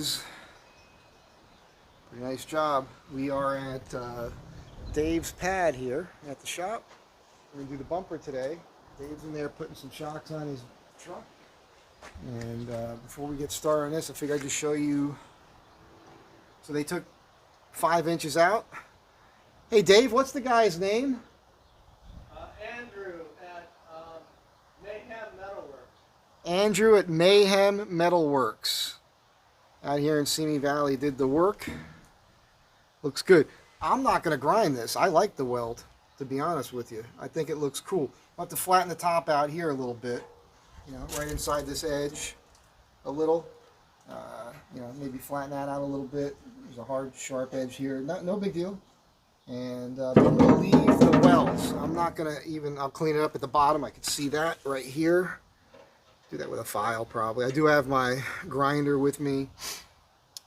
guys. Pretty nice job. We are at Dave's pad here at the shop. We're going to do the bumper today. Dave's in there putting some shocks on his truck. And before we get started on this, I figured I'd just show you. So they took 5 inches out. Hey Dave, what's the guy's name? Andrew at Mayhem Metalworks. Andrew at Mayhem Metalworks. Out here in Simi Valley did the work. Looks good. I'm not going to grind this. I like the weld, to be honest with you. I think it looks cool. I'll have to flatten the top out here a little bit. You know, right inside this edge a little. You know, maybe flatten that out a little bit. There's a hard, sharp edge here. No big deal. And then we'll leave the welds. I'm not going to even, I'll clean it up at the bottom. I can see that right here. Do that with a file probably. I do have my grinder with me.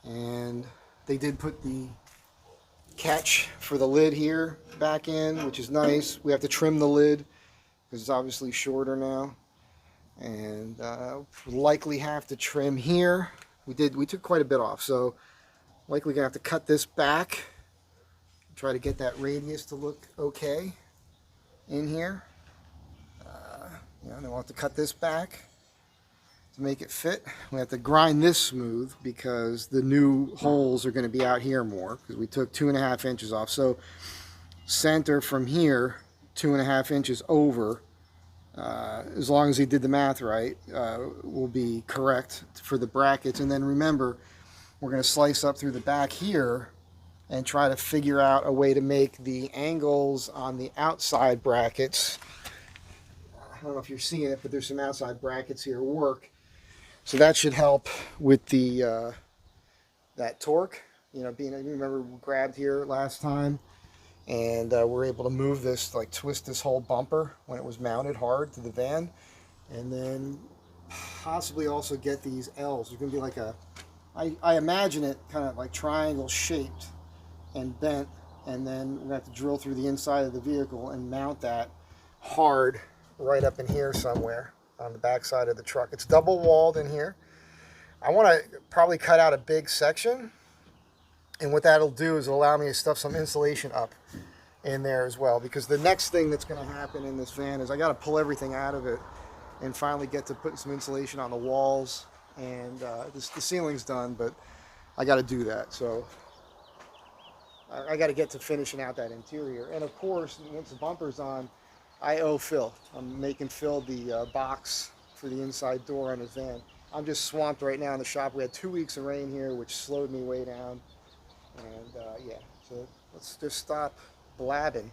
And they did put the catch for the lid here back in, which is nice. We have to trim the lid because it's obviously shorter now. And likely have to trim here. We took quite a bit off, so likely gonna have to cut this back. Try to get that radius to look okay in here. You know, then we'll have to cut this back to make it fit. We have to grind this smooth because the new holes are going to be out here more because we took 2.5 inches off. So center from here 2.5 inches over, as long as he did the math right, will be correct for the brackets. And then remember, we're going to slice up through the back here and try to figure out a way to make the angles on the outside brackets. I don't know if you're seeing it, but there's some outside brackets here work. So that should help with the that torque. You know, being, remember we grabbed here last time, and we're able to move this, like twist this whole bumper when it was mounted hard to the van, and then possibly also get these L's. There's going to be like a, I imagine it kind of like triangle shaped and bent, and then we're going to have to drill through the inside of the vehicle and mount that hard right up in here somewhere on the back side of the truck. It's double walled in here. I want to probably cut out a big section, and what that'll do is allow me to stuff some insulation up in there as well, because the next thing that's going to happen in this van is I got to pull everything out of it and finally get to putting some insulation on the walls. And the ceiling's done, but I got to do that. So I got to get to finishing out that interior. And of course, once the bumper's on, I owe Phil. I'm making Phil the box for the inside door on his van. I'm just swamped right now in the shop. We had 2 weeks of rain here, which slowed me way down. And yeah, so let's just stop blabbing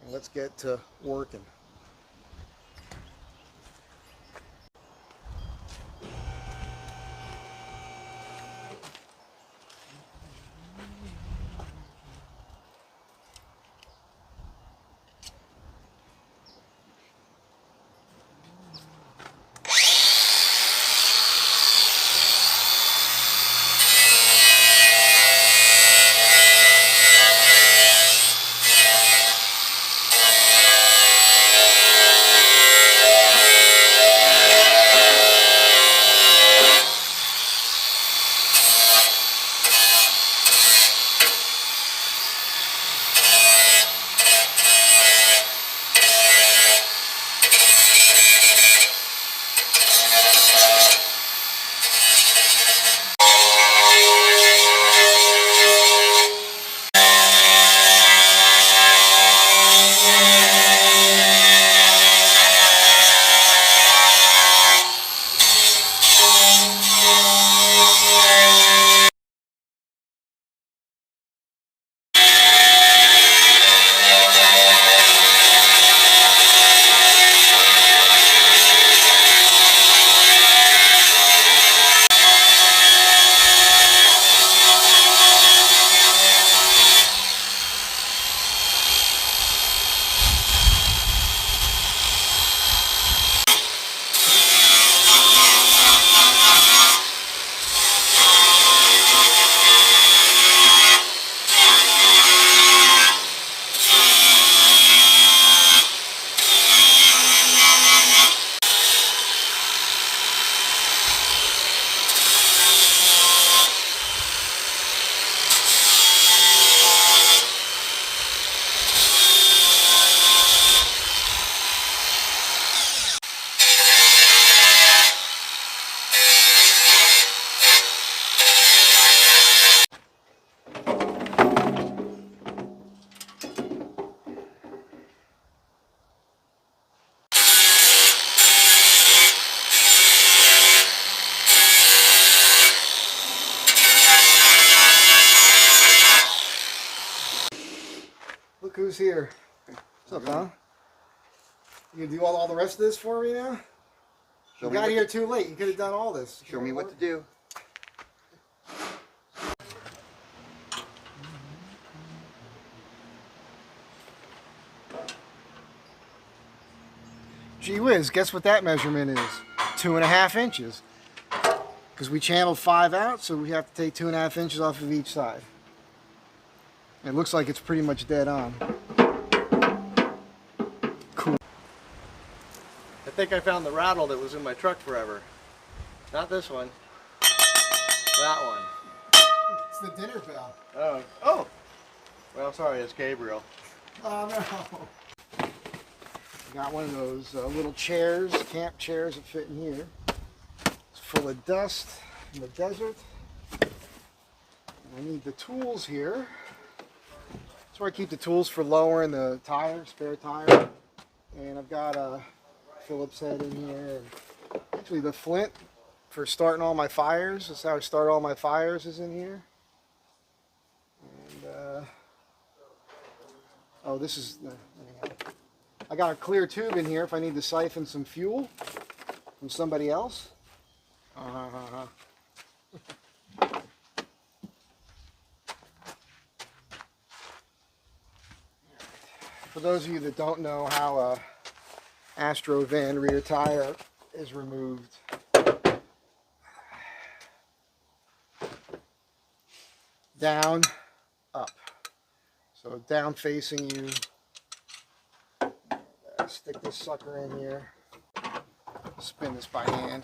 and let's get to working. Look who's here. What's up, pal? You gonna do all the rest of this for me now? You got here too late. You could have done all this. Show me what to do. Gee whiz, guess what that measurement is? 2.5 inches. Because we channeled 5 out, so we have to take 2.5 inches off of each side. It looks like it's pretty much dead on. Cool. I think I found the rattle that was in my truck forever. Not this one. That one. It's the dinner bell. Oh. Oh. Well, sorry, it's Gabriel. Oh no. Got one of those little chairs, camp chairs that fit in here. It's full of dust in the desert. And I need the tools here. That's where I keep the tools for lowering the tire, spare tire. And I've got a Phillips head in here. And actually the flint for starting all my fires. That's how I start all my fires, is in here. And oh, this is anyhow. I got a clear tube in here if I need to siphon some fuel from somebody else. For those of you that don't know how a Astro van rear tire is removed, down, up. So down facing you. Stick this sucker in here. Spin this by hand.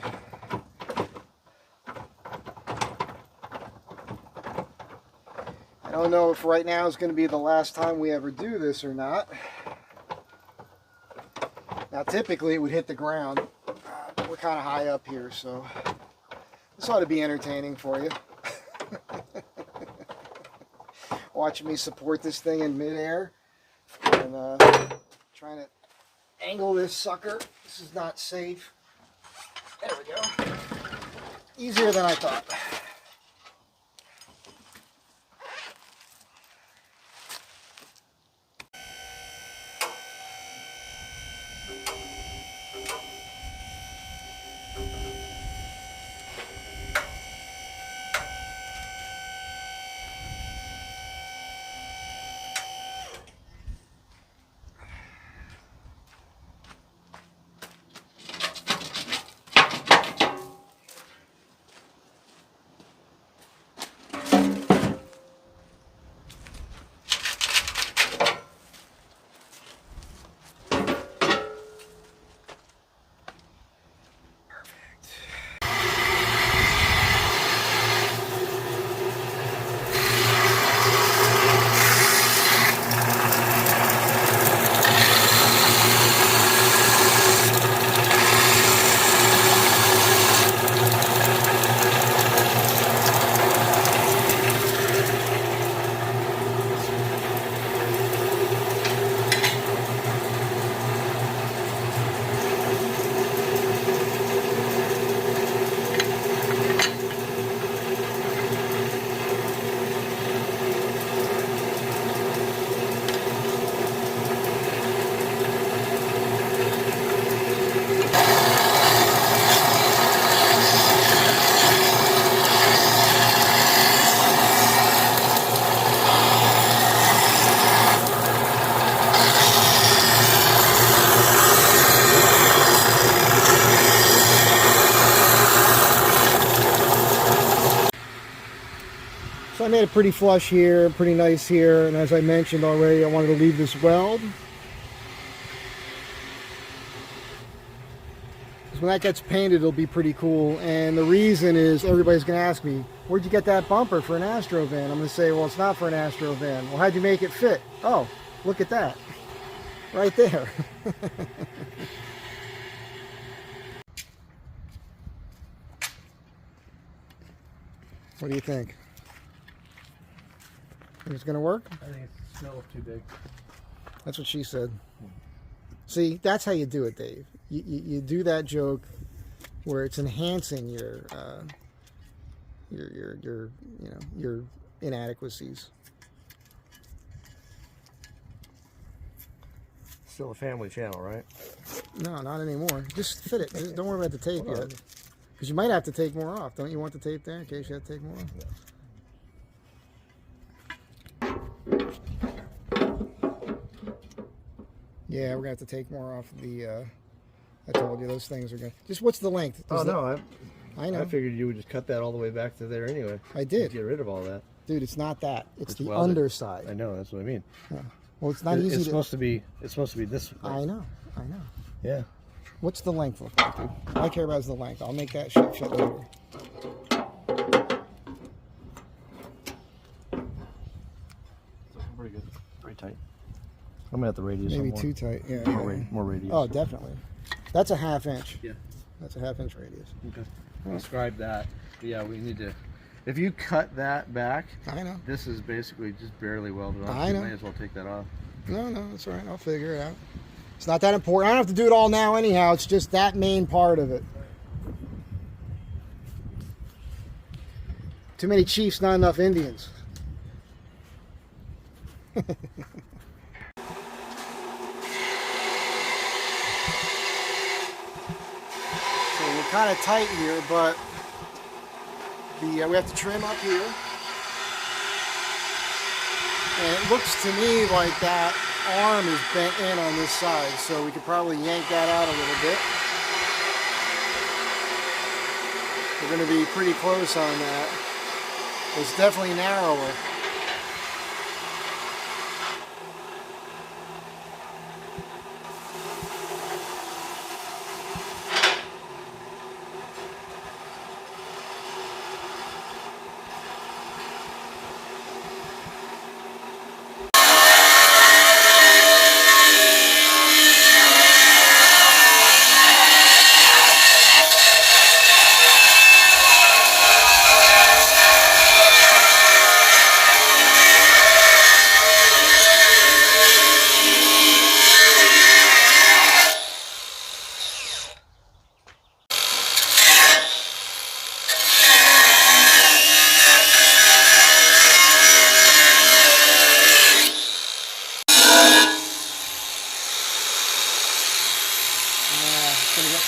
I don't know if right now is going to be the last time we ever do this or not. Now typically it would hit the ground. But we're kind of high up here, so this ought to be entertaining for you. Watching me support this thing in midair and trying to angle this sucker. This is not safe. There we go. Easier than I thought. So I made it pretty flush here, pretty nice here, and as I mentioned already, I wanted to leave this weld. Because when that gets painted, it'll be pretty cool. And the reason is, everybody's going to ask me, where'd you get that bumper for an Astro van? I'm going to say, well, it's not for an Astro van. Well, how'd you make it fit? Oh, look at that. Right there. What do you think? Think it's going to work? I think it's still too big. That's what she said. See, that's how you do it, Dave. You do that joke where it's enhancing your inadequacies. still a family channel, right? No, not anymore. Just fit it. Just don't worry about the tape yet. Because you might have to take more off. Don't you want the tape there in case you have to take more off? Yeah, we're going to have to take more off the... I told you those things are going to... Just what's the length? Oh, no. I know. I figured you would just cut that all the way back to there anyway. I did. Just get rid of all that. Dude, it's not that. It's the welded. underside. I know, that's what I mean. Yeah. Well, it's not easy It's supposed to be this way. I know. Yeah. What's the length look like, dude? All I care about is the length. I'll make that shit fit later. Pretty good. Pretty tight. I'm gonna have the radius. Maybe too tight. Yeah. More radius. Oh, definitely. That's a 1/2 inch. Yeah. That's a 1/2 inch radius. Okay. Describe that. Yeah, we need to. If you cut that back, I know. this is basically just barely welded on. I know. You may as well take that off. No, that's all right. I'll figure it out. It's not that important. I don't have to do it all now anyhow. It's just that main part of it. Too many chiefs, not enough Indians. So we're kind of tight here, but we have to trim up here. And it looks to me like that arm is bent in on this side, so we could probably yank that out a little bit. We're going to be pretty close on that. It's definitely narrower.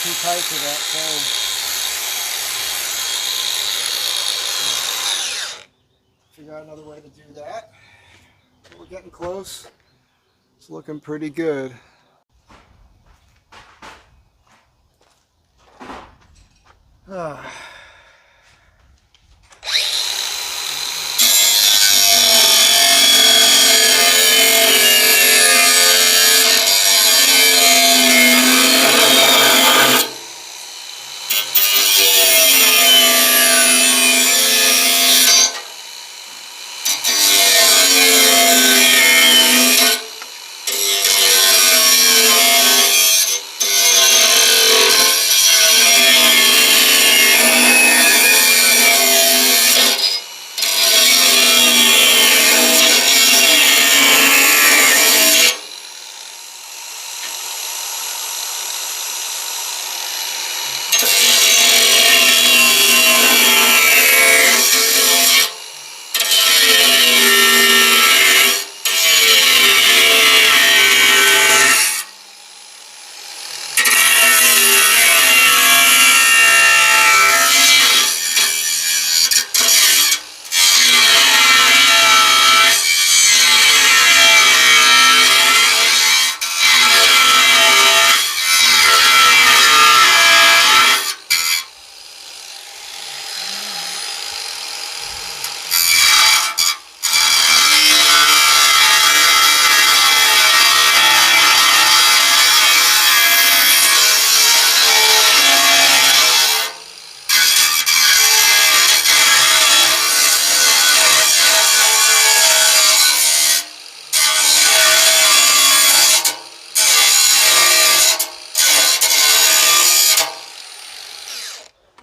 Too tight for that foam. Figure out another way to do that. We're getting close. It's looking pretty good.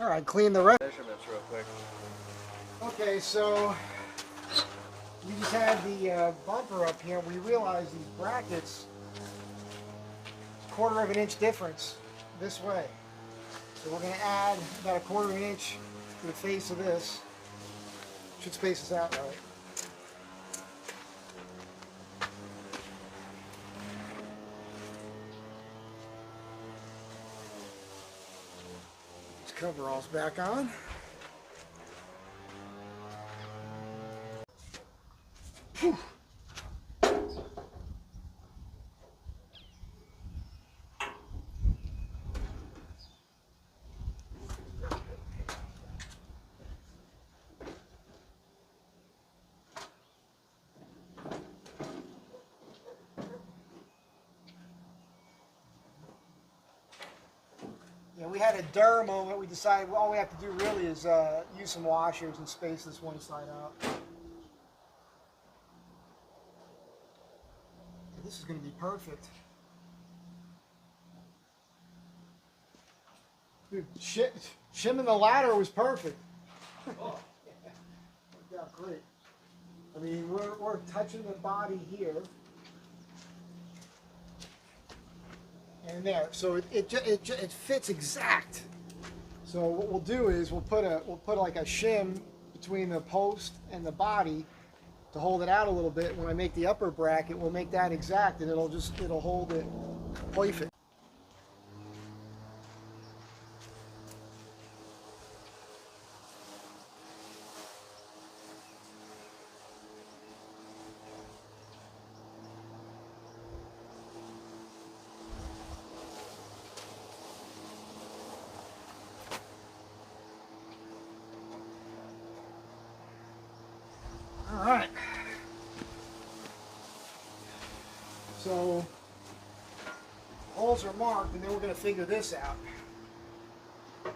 Alright, clean the rest. Measurements real quick. Okay, so we just had the bumper up here. We realized these brackets, 1/4 of an inch difference this way. So we're going to add about 1/4 of an inch to the face of this. Should space this out right. Coveralls back on. Whew. Yeah, we had a dur moment. We decided all we have to do really is use some washers and space this one side out. This is going to be perfect. Dude, shimming the ladder was perfect. Oh. Worked out great. I mean, we're touching the body here. And there, so it fits exact. So what we'll do is we'll put like a shim between the post and the body to hold it out a little bit. When I make the upper bracket, we'll make that exact, and it'll hold it perfect. All right. So holes are marked, and then we're going to figure this out. You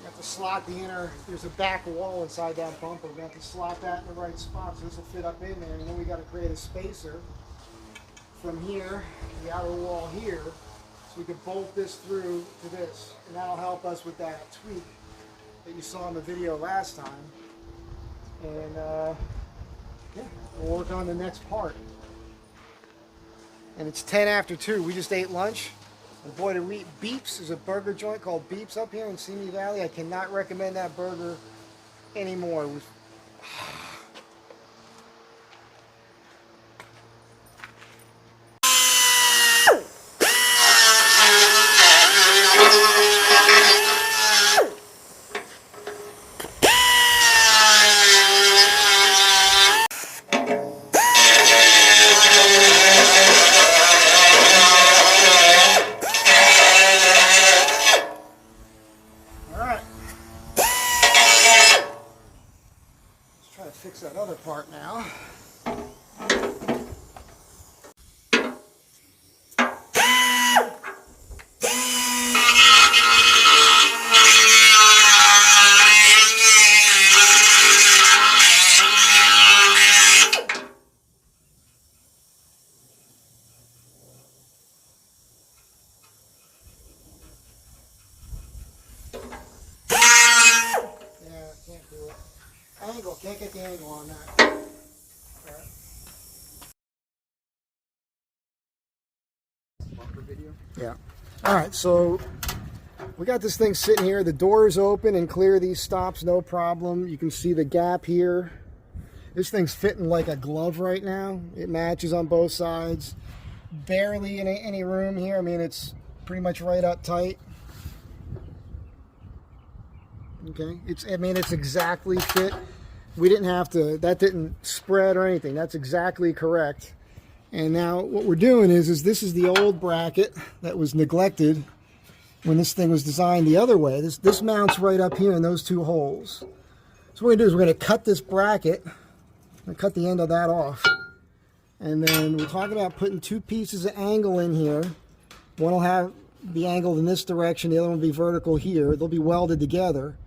have to slot the inner. There's a back wall inside that bumper. We have to slot that in the right spot, so this will fit up in there. And then we got to create a spacer from here to the outer wall here. We could bolt this through to this, and that'll help us with that tweak that you saw in the video last time. And yeah, we'll work on the next part. And it's 10 after 2. We just ate lunch. And boy, did we eat Beeps. There's a burger joint called Beeps up here in Simi Valley. I cannot recommend that burger anymore. It was fix that other part now. Angle, can't get the angle on that. Yeah. All right, so we got this thing sitting here. The door is open and clear these stops, no problem. You can see the gap here. This thing's fitting like a glove right now. It matches on both sides. Barely any room here. I mean, it's pretty much right up tight. Okay, it's exactly fit. We didn't have to, that didn't spread or anything. That's exactly correct. And now what we're doing is this is the old bracket that was neglected when this thing was designed the other way. This mounts right up here in those two holes. So what we're going to do is we're going to cut this bracket. I'm going to cut the end of that off. And then we're talking about putting two pieces of angle in here. One will have the angle in this direction. The other one will be vertical here. They'll be welded together.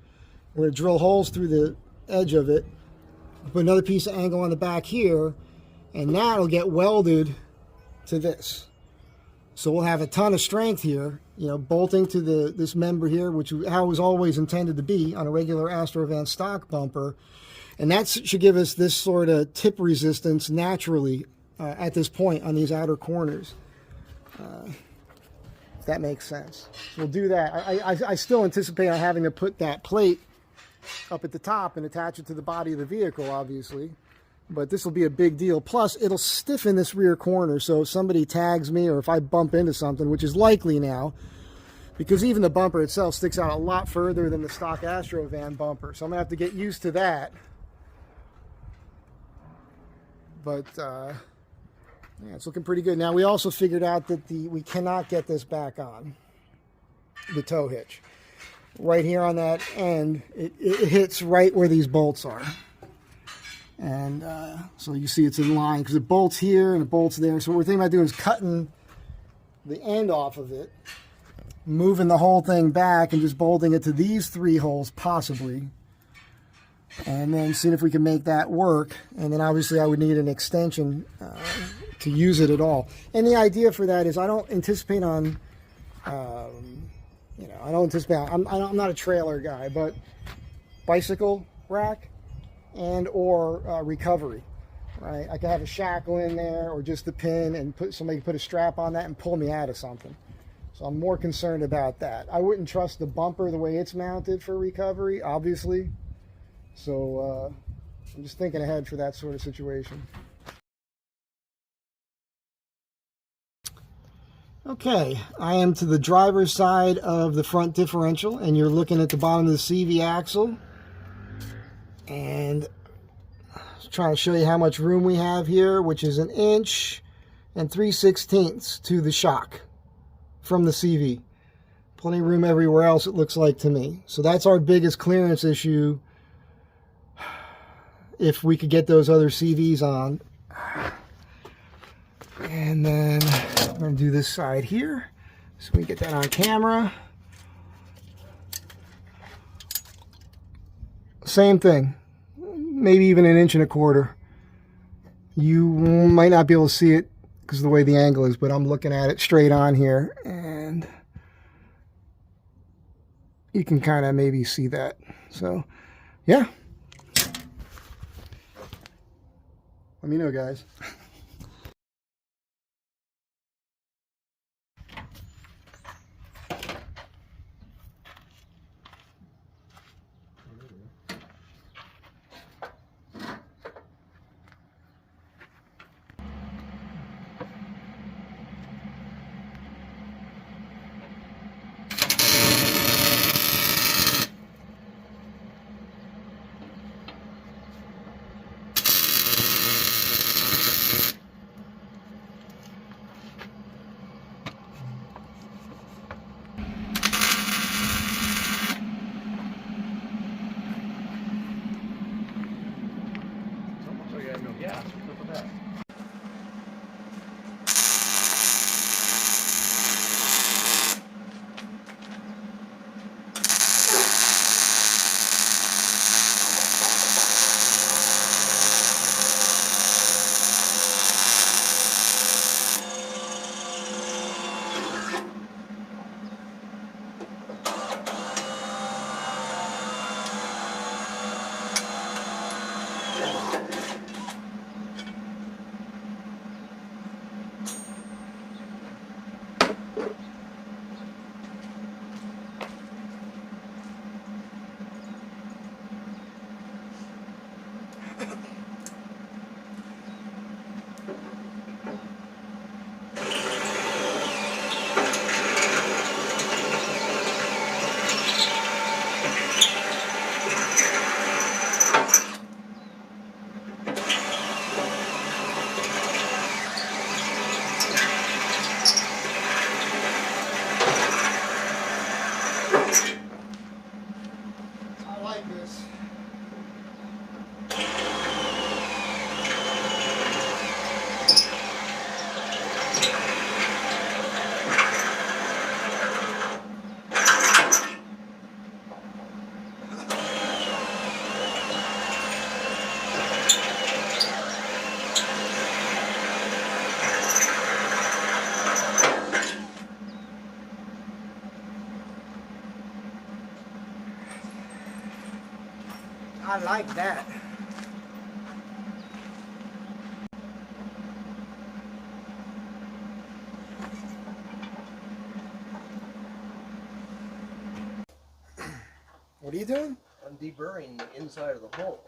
We're going to drill holes through the edge of it. Put another piece of angle on the back here, and that'll get welded to this. So we'll have a ton of strength here, you know, bolting to this member here, which how it was always intended to be on a regular Astro van stock bumper. And that should give us this sort of tip resistance naturally at this point on these outer corners. If that makes sense. So we'll do that. I still anticipate on having to put that plate up at the top and attach it to the body of the vehicle, obviously. But this will be a big deal. Plus, it'll stiffen this rear corner, so if somebody tags me or if I bump into something, which is likely now, because even the bumper itself sticks out a lot further than the stock Astro van bumper. So I'm going to have to get used to that. But, yeah, it's looking pretty good. Now, we also figured out that we cannot get this back on, the tow hitch. Right here on that end, it hits right where these bolts are. And so you see it's in line because it bolts here and it bolts there. So what we're thinking about doing is cutting the end off of it, moving the whole thing back and just bolting it to these 3 holes possibly. And then seeing if we can make that work. And then obviously I would need an extension to use it at all. And the idea for that is I don't anticipate on, I don't anticipate, I'm not a trailer guy, but bicycle rack and or recovery, right? I could have a shackle in there or just the pin and somebody put a strap on that and pull me out of something. So I'm more concerned about that. I wouldn't trust the bumper the way it's mounted for recovery, obviously. So I'm just thinking ahead for that sort of situation. Okay, I am to the driver's side of the front differential, and you're looking at the bottom of the CV axle. And trying to show you how much room we have here, which is 1 inch and 3/16 to the shock from the CV. Plenty of room everywhere else, it looks like to me. So that's our biggest clearance issue. If we could get those other CVs on. And then I'm going to do this side here so we can get that on camera. Same thing. Maybe even 1.25 inches. You might not be able to see it because of the way the angle is, but I'm looking at it straight on here and you can kind of maybe see that. So yeah, let me know, guys. Yeah, look at that. I like that. What are you doing? I'm deburring the inside of the hole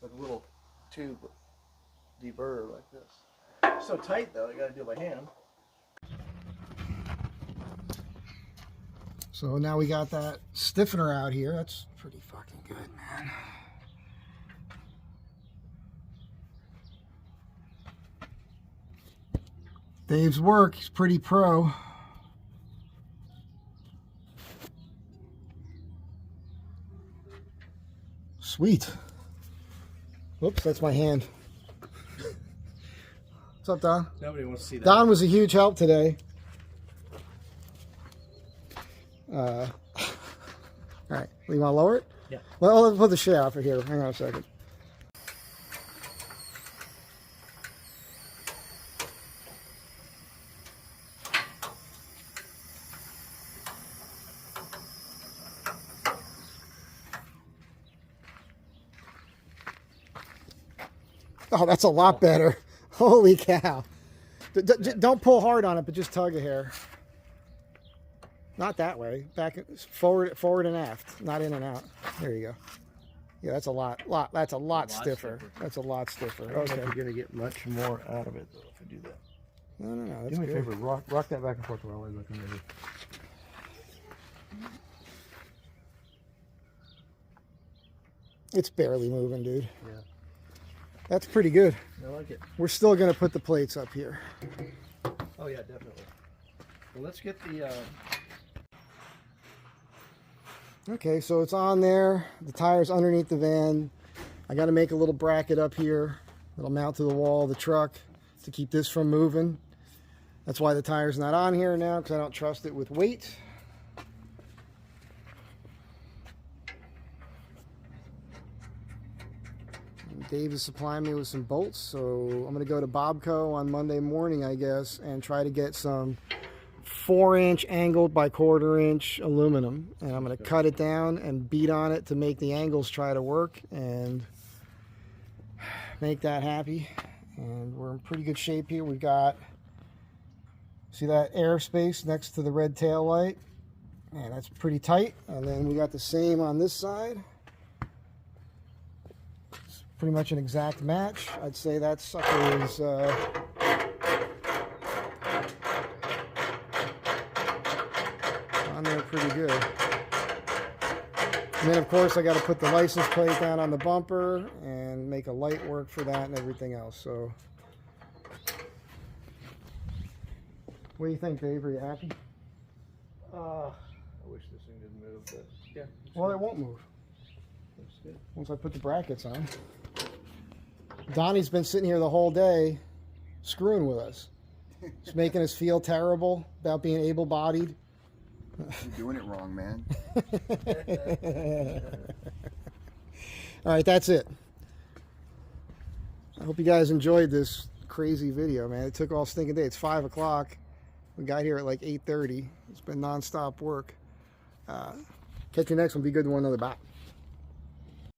with a little tube deburr like this. So tight though, I gotta do it by hand. So now we got that stiffener out here. That's pretty fucking good, man. Dave's work, he's pretty pro. Sweet. Whoops, that's my hand. What's up, Don? Nobody wants to see that. Don was a huge help today. All right, you want to lower it? Yeah. Well, let's put the shit out for here. Hang on a second. Oh, that's a lot better. Holy cow. Don't pull hard on it, but just tug a hair. Not that way. Back, forward and aft, not in and out. There you go. Yeah, that's a lot. That's a lot stiffer. That's a lot stiffer. I don't know Okay. if you're gonna get much more out of it though if I do that. No. That's Do me a good. favor, rock that back and forth while I look under it. It's barely moving, dude. Yeah. That's pretty good. I like it. We're still gonna put the plates up here. Oh yeah, definitely. Well, let's get the. Okay, so it's on there. The tire's underneath the van. I got to make a little bracket up here that'll mount to the wall of the truck to keep this from moving. That's why the tire's not on here now, because I don't trust it with weight. And Dave is supplying me with some bolts, so I'm going to go to Bobco on Monday morning, I guess, and try to get some 4-inch angled by 1/4-inch aluminum, and I'm going to cut it down and beat on it to make the angles try to work and make that happy. And we're in pretty good shape here. We've got, see that airspace next to the red tail light, and that's pretty tight. And then we got the same on this side. It's pretty much an exact match. I'd say that sucker is on there pretty good. And then of course I got to put the license plate down on the bumper and make a light work for that and everything else. So what do you think, Dave? Are you happy? I wish this thing didn't move, but yeah. Well, it won't move Looks good. once I put the brackets on. Donnie's been sitting here the whole day screwing with us. He's making us feel terrible about being able-bodied. You're doing it wrong, man. All right, that's it. I hope you guys enjoyed this crazy video, man. It took all stinking day. It's 5 o'clock. We got here at like 8:30. It's been non-stop work. Catch you next one. Be good to one another. Bye.